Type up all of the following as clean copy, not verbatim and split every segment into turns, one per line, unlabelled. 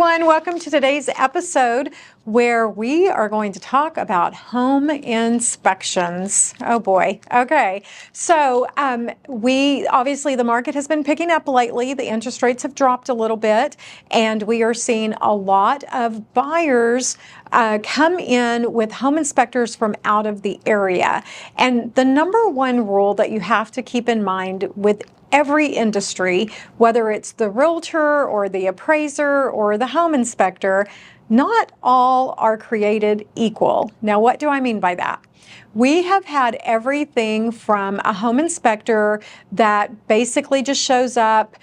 everyone, welcome to today's episode where we are going to talk about home inspections. Oh boy. Okay. So we obviously the market has been picking up lately. The interest rates have dropped a little bit and we are seeing a lot of buyers come in with home inspectors from out of the area. And the number one rule that you have to keep in mind with every industry, whether it's the realtor or the appraiser or the home inspector, not all are created equal. Now, what do I mean by that? We have had everything from a home inspector that basically just shows up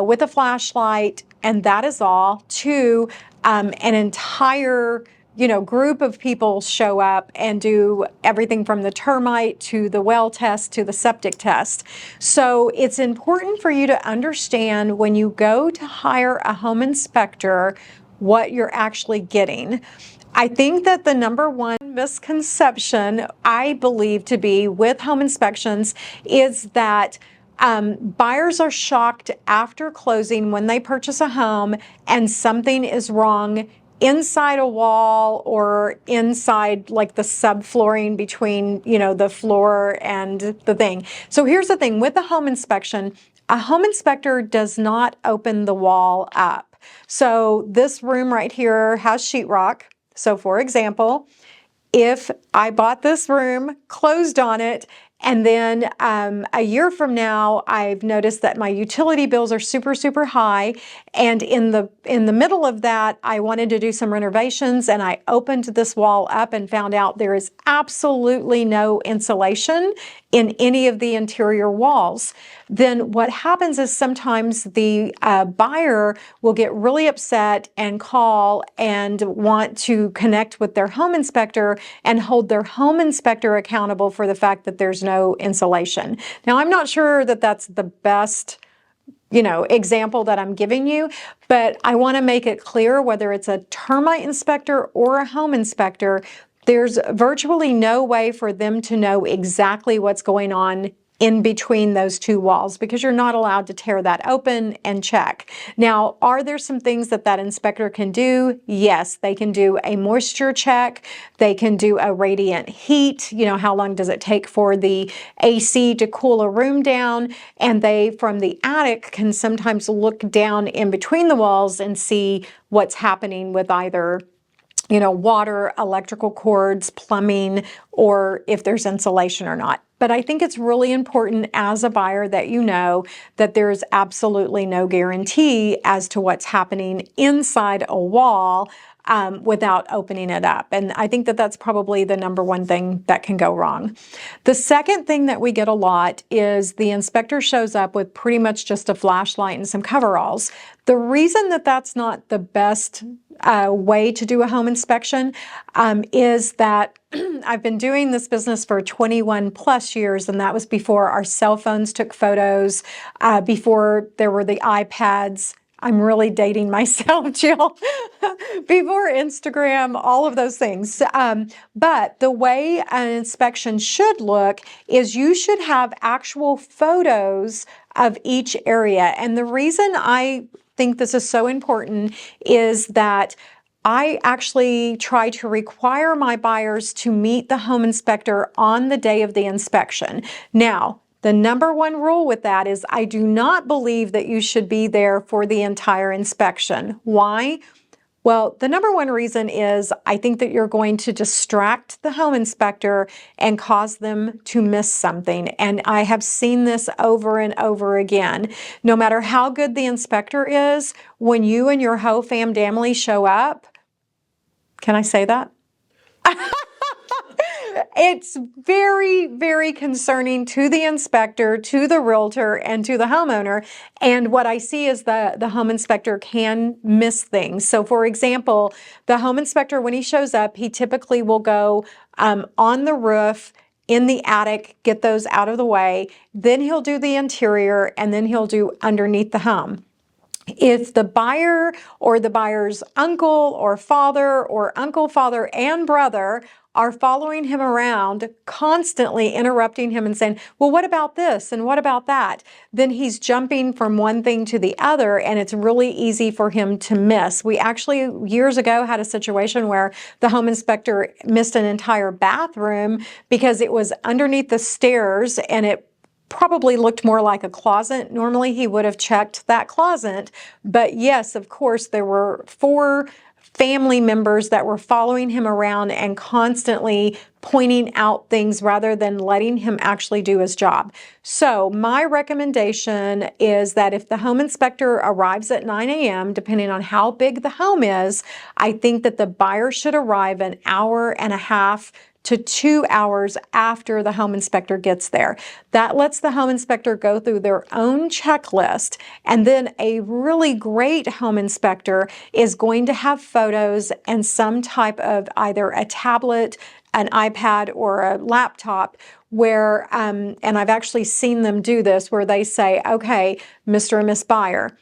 with a flashlight and that is all, to an entire group of people show up and do everything from the termite to the well test to the septic test. So it's important for you to understand when you go to hire a home inspector what you're actually getting. I think that the number one misconception I believe to be with home inspections is that buyers are shocked after closing when they purchase a home and something is wrong inside a wall or inside like the subflooring between, the floor and the thing. So here's the thing with a home inspection, a home inspector does not open the wall up. So this room right here has sheetrock. So for example, if I bought this room, closed on it, and then a year from now, I've noticed that my utility bills are super, super high. And in the middle of that, I wanted to do some renovations and I opened this wall up and found out there is absolutely no insulation in any of the interior walls. Then what happens is sometimes the buyer will get really upset and call and want to connect with their home inspector and hold their home inspector accountable for the fact that there's no insulation. Now, I'm not sure that that's the best example that I'm giving you, but I want to make it clear whether it's a termite inspector or a home inspector, there's virtually no way for them to know exactly what's going on in between those two walls because you're not allowed to tear that open and check. Now, are there some things that that inspector can do? Yes, they can do a moisture check. They can do a radiant heat. How long does it take for the AC to cool a room down? And they, from the attic, can sometimes look down in between the walls and see what's happening with either water, electrical cords, plumbing, or if there's insulation or not. But I think it's really important as a buyer that you know that there's absolutely no guarantee as to what's happening inside a wall without opening it up. And I think that that's probably the number one thing that can go wrong. The second thing that we get a lot is the inspector shows up with pretty much just a flashlight and some coveralls. The reason that that's not the best way to do a home inspection is that I've been doing this business for 21 plus years, and that was before our cell phones took photos, before there were the iPads. I'm really dating myself, Jill. Before Instagram, all of those things. But the way an inspection should look is you should have actual photos of each area. And the reason I think this is so important is that I actually try to require my buyers to meet the home inspector on the day of the inspection. Now, the number one rule with that is I do not believe that you should be there for the entire inspection. Why? Well, the number one reason is I think that you're going to distract the home inspector and cause them to miss something. And I have seen this over and over again. No matter how good the inspector is, when you and your whole family show up, can I say that? It's very, very concerning to the inspector, to the realtor, and to the homeowner. And what I see is the home inspector can miss things. So for example, the home inspector, when he shows up, he typically will go on the roof, in the attic, get those out of the way. Then he'll do the interior, and then he'll do underneath the home. If the buyer or the buyer's uncle or father or uncle, father, and brother are following him around, constantly interrupting him and saying, well, what about this? And what about that? Then he's jumping from one thing to the other, and it's really easy for him to miss. We actually, years ago, had a situation where the home inspector missed an entire bathroom because it was underneath the stairs, and it probably looked more like a closet. Normally he would have checked that closet, but yes, of course, there were 4 family members that were following him around and constantly pointing out things rather than letting him actually do his job. So my recommendation is that if the home inspector arrives at 9 a.m., depending on how big the home is, I think that the buyer should arrive an hour and a half to 2 hours after the home inspector gets there. That lets the home inspector go through their own checklist, and then a really great home inspector is going to have photos and some type of either a tablet, an iPad, or a laptop where, and I've actually seen them do this, where they say, okay, Mr. and Miss Buyer,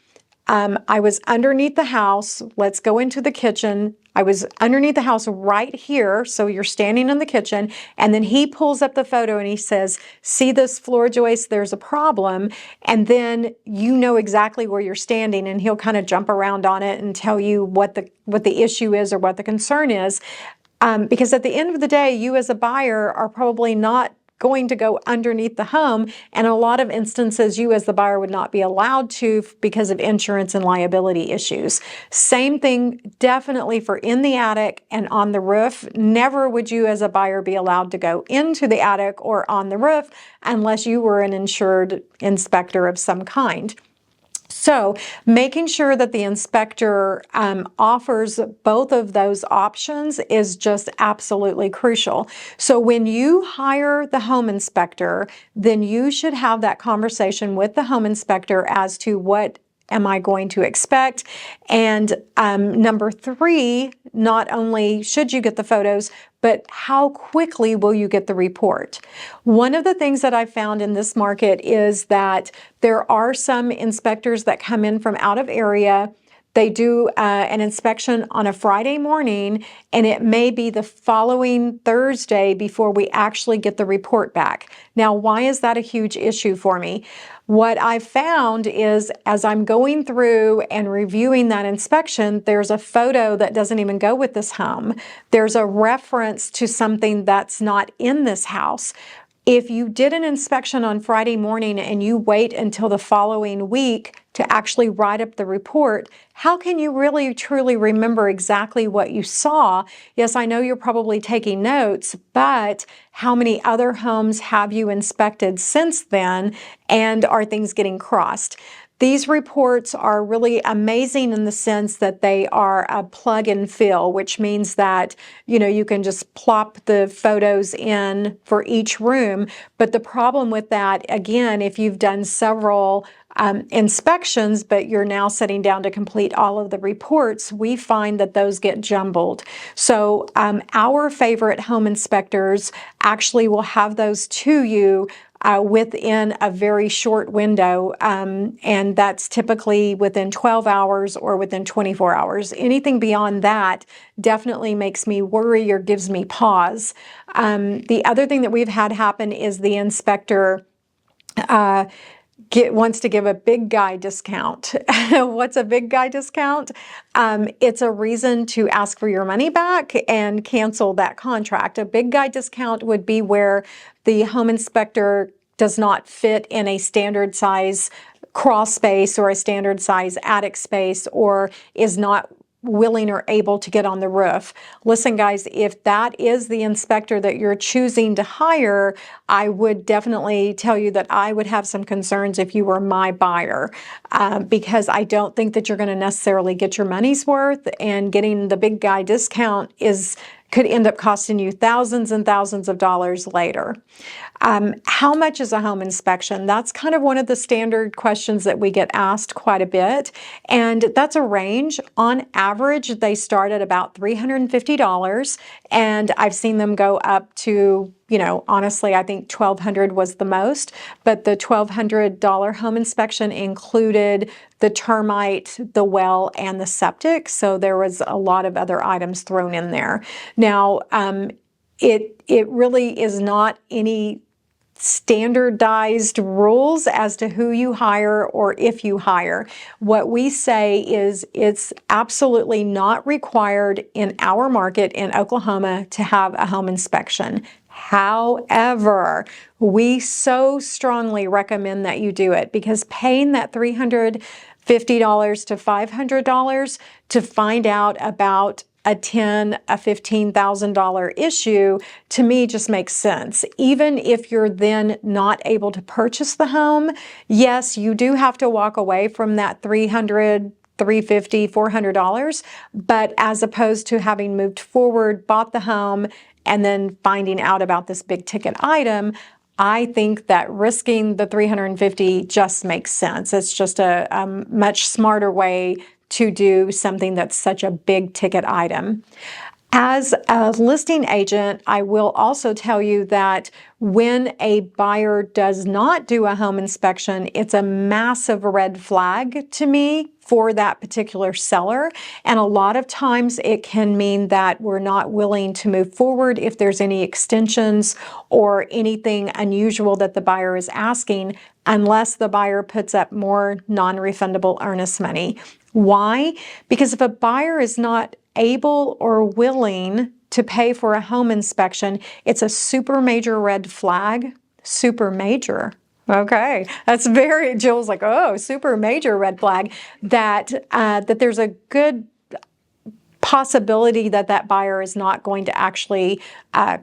I was underneath the house. Let's go into the kitchen. I was underneath the house right here. So you're standing in the kitchen. And then he pulls up the photo and he says, see this floor joist? There's a problem. And then you know exactly where you're standing, and he'll kind of jump around on it and tell you what the issue is or what the concern is. Because at the end of the day, you as a buyer are probably not going to go underneath the home, and in a lot of instances you as the buyer would not be allowed to because of insurance and liability issues. Same thing definitely for in the attic and on the roof. Never would you as a buyer be allowed to go into the attic or on the roof unless you were an insured inspector of some kind. So making sure that the inspector offers both of those options is just absolutely crucial. So when you hire the home inspector, then you should have that conversation with the home inspector as to what am I going to expect? And number 3, not only should you get the photos, but how quickly will you get the report? One of the things that I've found in this market is that there are some inspectors that come in from out of area. They do an inspection on a Friday morning, and it may be the following Thursday before we actually get the report back. Now, why is that a huge issue for me? What I've found is as I'm going through and reviewing that inspection, there's a photo that doesn't even go with this home. There's a reference to something that's not in this house. If you did an inspection on Friday morning and you wait until the following week to actually write up the report, how can you really truly remember exactly what you saw? Yes, I know you're probably taking notes, but how many other homes have you inspected since then, and are things getting crossed? These reports are really amazing in the sense that they are a plug and fill, which means that, you know, you can just plop the photos in for each room. But the problem with that, again, if you've done several inspections, but you're now sitting down to complete all of the reports, we find that those get jumbled. So our favorite home inspectors actually will have those to you within a very short window, and that's typically within 12 hours or within 24 hours. Anything beyond that definitely makes me worry or gives me pause. The other thing that we've had happen is the inspector wants to give a big guy discount. What's a big guy discount? It's a reason to ask for your money back and cancel that contract. A big guy discount would be where the home inspector does not fit in a standard size crawl space or a standard size attic space, or is not willing or able to get on the roof. Listen, guys, if that is the inspector that you're choosing to hire, I would definitely tell you that I would have some concerns if you were my buyer, because I don't think that you're going to necessarily get your money's worth, and getting the big guy discount could end up costing you thousands and thousands of dollars later. How much is a home inspection? That's kind of one of the standard questions that we get asked quite a bit, and that's a range. On average, they start at about $350, and I've seen them go up to, you know, honestly, I think $1,200 was the most, but the $1,200 home inspection included the termite, the well, and the septic, so there was a lot of other items thrown in there. Now, it really is not any standardized rules as to who you hire or if you hire. What we say is it's absolutely not required in our market in Oklahoma to have a home inspection. However, we so strongly recommend that you do it, because paying that $350 to $500 to find out about a $15,000 issue, to me, just makes sense. Even if you're then not able to purchase the home, yes, you do have to walk away from that $300, $350, $400, but as opposed to having moved forward, bought the home, and then finding out about this big ticket item, I think that risking the $350 just makes sense. It's just a much smarter way to do something that's such a big ticket item. As a listing agent, I will also tell you that when a buyer does not do a home inspection, it's a massive red flag to me for that particular seller. And a lot of times it can mean that we're not willing to move forward if there's any extensions or anything unusual that the buyer is asking, unless the buyer puts up more non-refundable earnest money. Why? Because if a buyer is not able or willing to pay for a home inspection, it's a super major red flag. Super major. Okay, that's very, Jill's like, oh, super major red flag, that that there's a good possibility that that buyer is not going to actually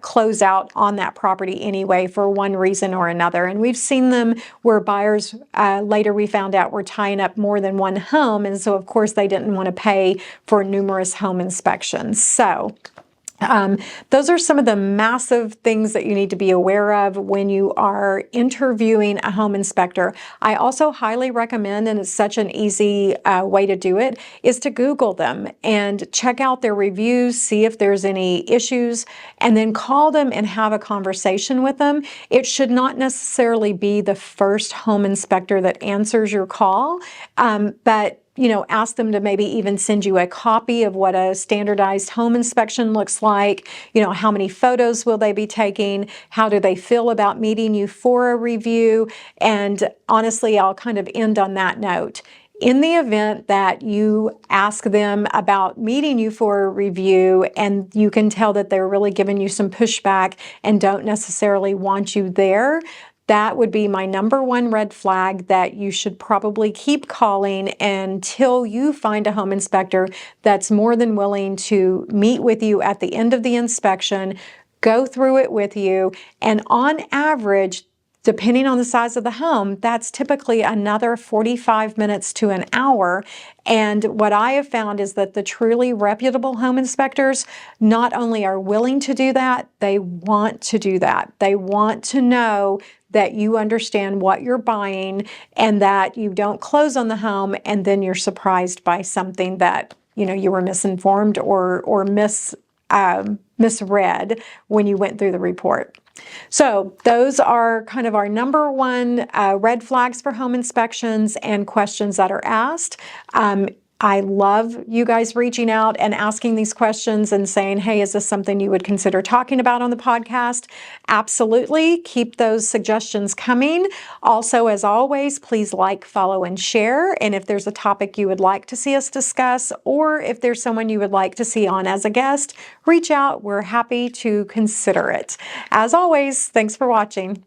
close out on that property anyway for one reason or another. And we've seen them where buyers, later we found out, were tying up more than one home. And so, of course, they didn't want to pay for numerous home inspections. So those are some of the massive things that you need to be aware of when you are interviewing a home inspector. I also highly recommend, and it's such an easy way to do it, is to Google them and check out their reviews, see if there's any issues, and then call them and have a conversation with them. It should not necessarily be the first home inspector that answers your call, but ask them to maybe even send you a copy of what a standardized home inspection looks like. How many photos will they be taking? How do they feel about meeting you for a review? And honestly, I'll kind of end on that note. In the event that you ask them about meeting you for a review and you can tell that they're really giving you some pushback and don't necessarily want you there, that would be my number one red flag that you should probably keep calling until you find a home inspector that's more than willing to meet with you at the end of the inspection, go through it with you, and on average, depending on the size of the home, that's typically another 45 minutes to an hour. And what I have found is that the truly reputable home inspectors not only are willing to do that, they want to do that. They want to know that you understand what you're buying and that you don't close on the home and then you're surprised by something that you were misinformed or misread when you went through the report. So those are kind of our number one red flags for home inspections and questions that are asked. I love you guys reaching out and asking these questions and saying, hey, is this something you would consider talking about on the podcast? Absolutely. Keep those suggestions coming. Also, as always, please like, follow, and share. And if there's a topic you would like to see us discuss, or if there's someone you would like to see on as a guest, reach out. We're happy to consider it. As always, thanks for watching.